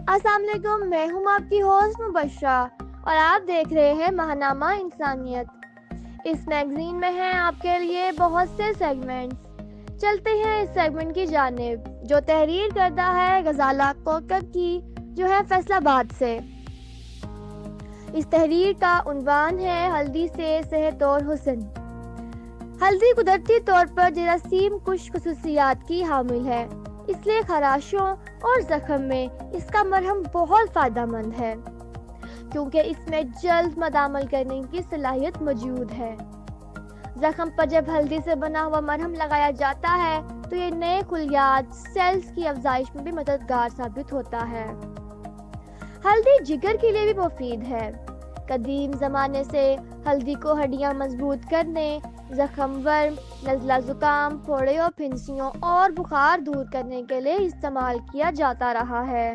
السلام علیکم، میں ہوں آپ کی ہوسٹ مبشرہ اور آپ دیکھ رہے ہیں ماہنامہ انسانیت۔ اس میگزین میں ہیں آپ کے لیے بہت سے سیگمنٹس۔ چلتے ہیں اس سیگمنٹ کی جانب جو تحریر کردہ ہے غزالہ کوکب کی، جو ہے فیصل آباد سے۔ اس تحریر کا عنوان ہے ہلدی سے صحت اور حسن۔ ہلدی قدرتی طور پر جراثیم کش خصوصیات کی حامل ہے، اس لیے خراشوں اور زخم میں اس کا مرہم بہت فائدہ مند ہے، کیونکہ اس میں جلد مداخل کرنے کی صلاحیت موجود ہے۔ زخم پر جب ہلدی سے بنا ہوا مرہم لگایا جاتا ہے تو یہ نئے خلیات سیلز کی افزائش میں بھی مددگار ثابت ہوتا ہے۔ ہلدی جگر کے لیے بھی مفید ہے۔ قدیم زمانے سے ہلدی کو ہڈیاں مضبوط کرنے، زخم ورم، نزلہ زکام، پھوڑے اور پھنسیوں اور بخار دور کرنے کے لیے استعمال کیا جاتا رہا ہے۔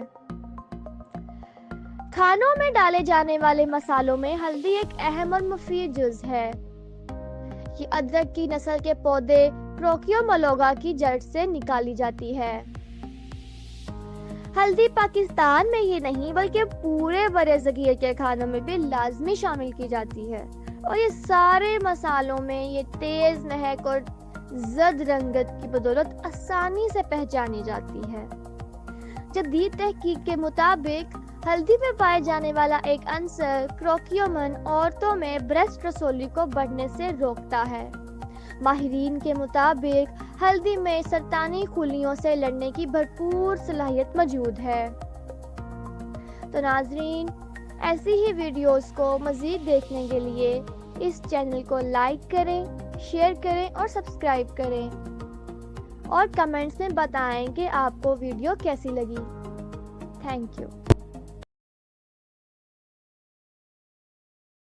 کھانوں میں ڈالے جانے والے مسالوں میں ہلدی ایک اہم اور مفید جز ہے۔ یہ ادرک کی نسل کے پودے پروکیو ملوگا کی جڑ سے نکالی جاتی ہے۔ ہلدی پاکستان میں ہی نہیں بلکہ پورے برصغیر کے کھانوں میں بھی لازمی شامل کی جاتی ہے، اور یہ سارے مسالوں میں یہ تیز مہک اور زرد رنگت کی بدولت آسانی سے پہچانی جاتی ہے۔ جدید تحقیق کے مطابق ہلدی میں پائے جانے والا ایک عنصر کروکیومن عورتوں میں بریسٹ رسولی کو بڑھنے سے روکتا ہے۔ ماہرین کے مطابق ہلدی میں سرطانی خلیوں سے لڑنے کی بھرپور صلاحیت موجود ہے۔ تو ناظرین، ایسی ہی ویڈیوز کو مزید دیکھنے کے لیے اس چینل کو لائک کریں، شیئر کریں اور سبسکرائب کریں، اور کمنٹس میں بتائیں کہ آپ کو ویڈیو کیسی لگی۔ Thank you.